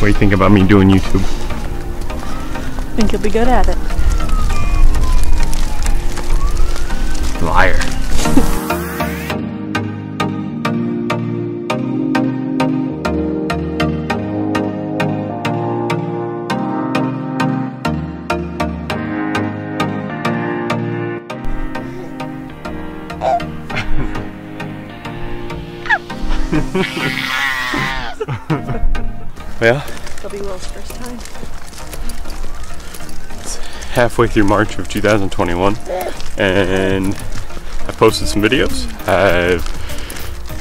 do you think about me doing YouTube? I think you'll be good at it. Liar. Well, It'll be Will's first time. It's halfway through March of 2021, and I've posted some videos. I've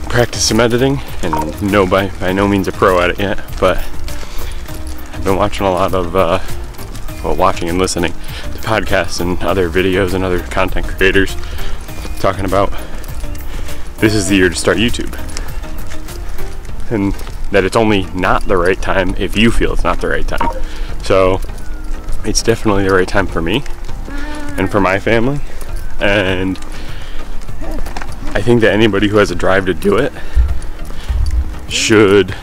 practiced some editing, and no, by no means a pro at it yet, but I've been watching a lot of, well, watching and listening to podcasts and other videos and other content creators talking about this is the year to start YouTube. And that it's only not the right time if you feel it's not the right time. So it's definitely the right time for me and for my family. And I think that anybody who has a drive to do it should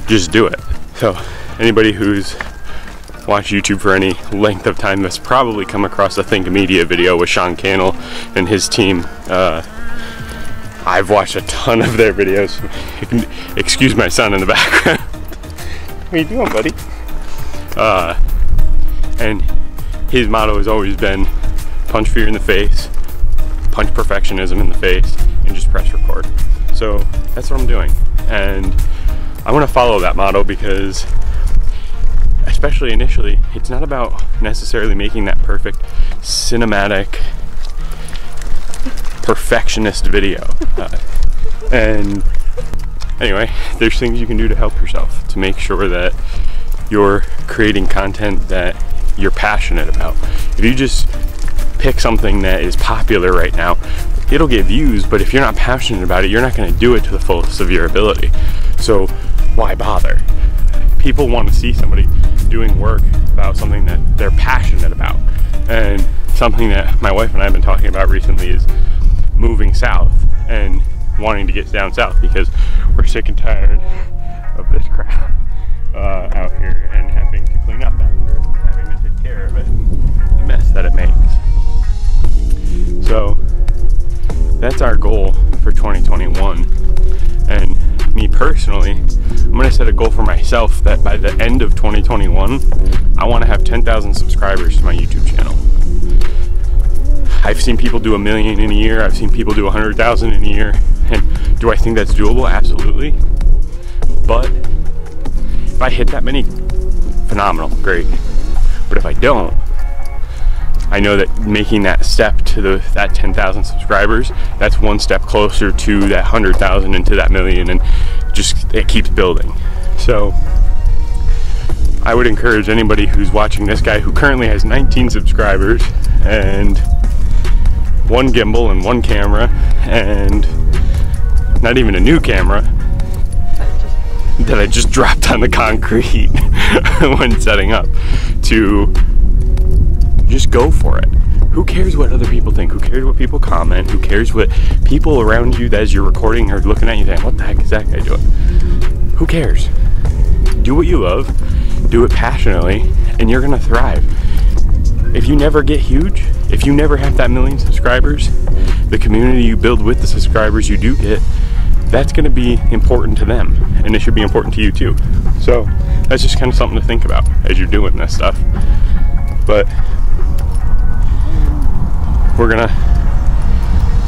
just do it. So anybody who's watched YouTube for any length of time has probably come across a Think Media video with Sean Cannell and his team. I've watched a ton of their videos. You can excuse my son in the background. What are you doing, buddy? And his motto has always been punch fear in the face, punch perfectionism in the face, and just press record. So that's what I'm doing. And I want to follow that motto because, especially initially, it's not about necessarily making that perfect cinematic perfectionist video. And anyway, there's things you can do to help yourself to make sure that you're creating content that you're passionate about. If you just pick something that is popular right now, it'll get views, but if you're not passionate about it, you're not going to do it to the fullest of your ability. So why bother? People want to see somebody doing work about something that they're passionate about. And something that my wife and I have been talking about recently is moving south and wanting to get down south because we're sick and tired of this crap out here and having to clean up after it, having to take care of it, the mess that it makes. So that's our goal for 2021. And me personally, I'm going to set a goal for myself that by the end of 2021, I want to have 10,000 subscribers to my YouTube channel. I've seen people do 1 million in a year. I've seen people do 100,000 in a year. And do I think that's doable? Absolutely. But if I hit that many, phenomenal, great. But if I don't, I know that making that step to that 10,000 subscribers, that's one step closer to that 100,000 and to that million, and just it keeps building. So I would encourage anybody who's watching this guy who currently has 19 subscribers and one gimbal and one camera and not even a new camera that I just dropped on the concrete when setting up, to just go for it. Who cares what other people think? Who cares what people comment? Who cares what people around you that as you're recording are looking at you saying, what the heck is that guy doing? Who cares? Do what you love, do it passionately, and you're gonna thrive. If you never get huge, if you never have that 1 million subscribers, the community you build with the subscribers you do get, that's going to be important to them, and it should be important to you too. So that's just kind of something to think about as you're doing this stuff. But we're gonna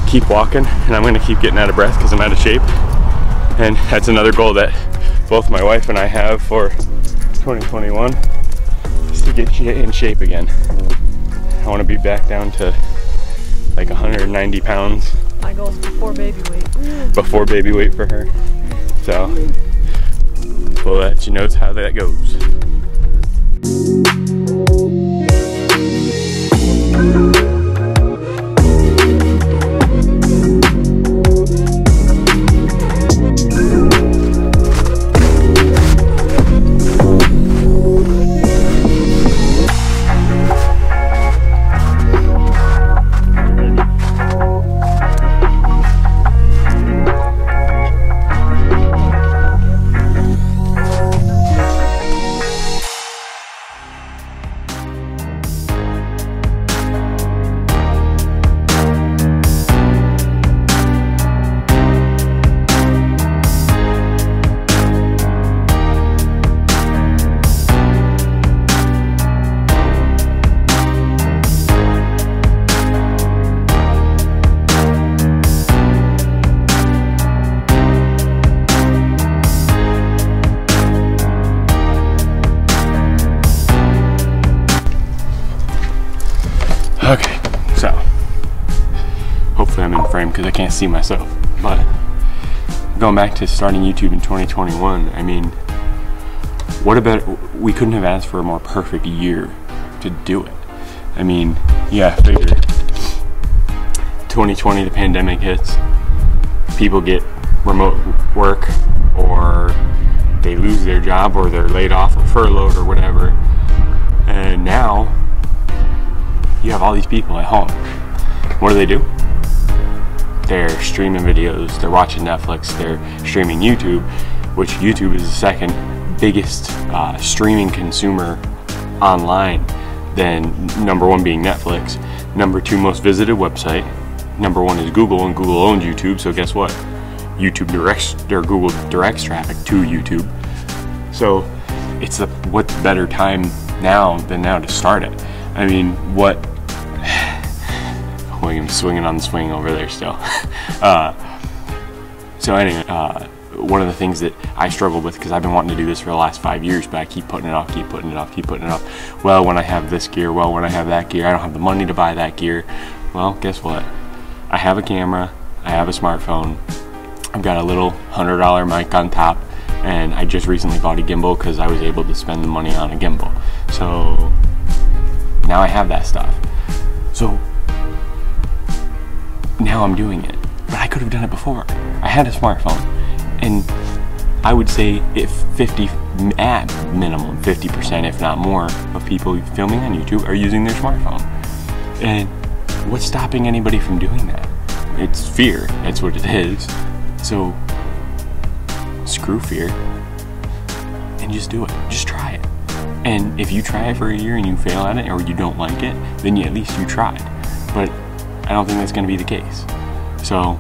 keep walking, and I'm gonna keep getting out of breath because I'm out of shape. And that's another goal that both my wife and I have for 2021, is to get in shape again. I want to be back down to like 190 pounds. My goal is before baby weight. Before baby weight for her. So we'll let you know how that goes. frame because I can't see myself. But going back to starting YouTube in 2021, I mean, what about, we couldn't have asked for a more perfect year to do it. I mean, yeah, figure 2020, the pandemic hits, people get remote work, or they lose their job, or they're laid off or furloughed or whatever, and now you have all these people at home. What do? They're streaming videos, they're watching Netflix, they're streaming YouTube, which YouTube is the second biggest streaming consumer online, then number one being Netflix, number two most visited website, number one is Google, and Google owns YouTube, so guess what? YouTube directs, or Google directs traffic to YouTube. So it's what's better time now than now to start it? I mean, what? William's swinging on the swing over there still. So anyway, one of the things that I struggled with, because I've been wanting to do this for the last 5 years, but I keep putting it off. Well, when I have this gear, well, when I have that gear, I don't have the money to buy that gear. Well, guess what? I have a camera, I have a smartphone, I've got a little $100 mic on top, and I just recently bought a gimbal because I was able to spend the money on a gimbal. So now I have that stuff. So now I'm doing it, but I could have done it before. I had a smartphone, and I would say at minimum 50%, if not more, of people filming on YouTube are using their smartphone. And what's stopping anybody from doing that? It's fear. That's what it is. So screw fear and just do it. Just try it. And if you try it for a year and you fail at it, or you don't like it, then at least you tried. But I don't think that's going to be the case. So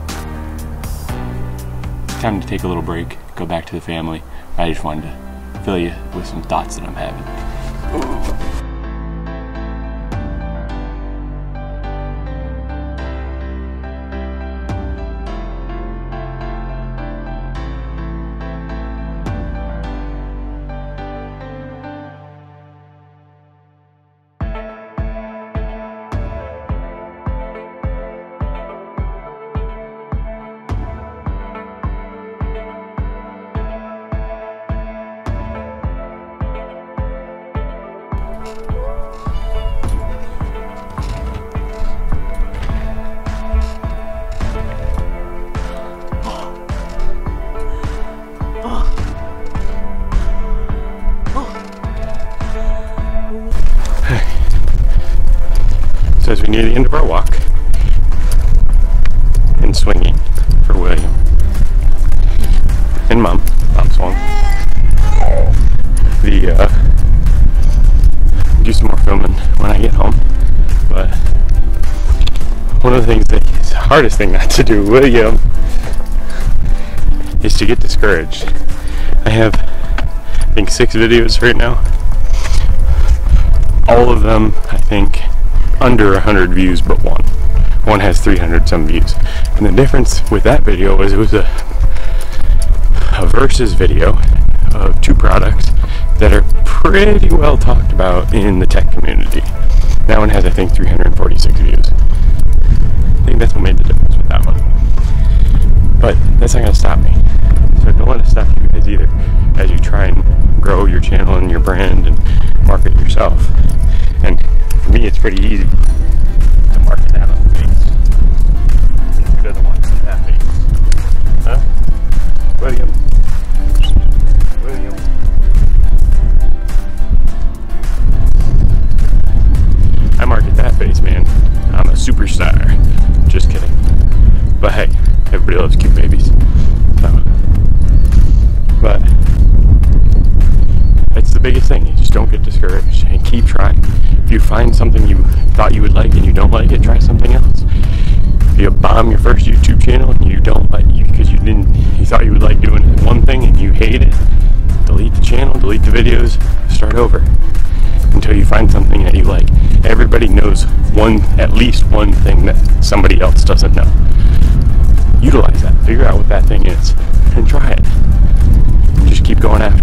time to take a little break, go back to the family. I just wanted to fill you with some thoughts that I'm having. So as we near the end of our walk, and swinging for William and Mom swung. Do some more filming when I get home, but one of the things that is the hardest thing not to do, William, is to get discouraged. I have, I think, 6 videos right now. All of them, I think, under 100 views, but one has 300 some views. And the difference with that video was it was a versus video of 2 products that are pretty well talked about in the tech community. That one has, I think, 346 views. I think that's what made the difference with that one. But that's not going to stop me. So don't let it stop you guys either as you try and grow your channel and your brand and market yourself. And for me, it's pretty easy to market that on the face. Who doesn't want to see that face? Huh? William. I market that face, man. I'm a superstar. Just kidding. But hey, everybody loves cute babies. So, but that's the biggest thing. You just don't get discouraged and keep trying. If you find something you thought you would like and you don't like it, try something else. If you bomb your first YouTube channel and you don't like you because you thought you would like doing one thing and you hate it, delete the channel, delete the videos, start over until you find something that you like. Everybody knows at least one thing that somebody else doesn't know. Utilize that. Figure out what that thing is and try it. And just keep going after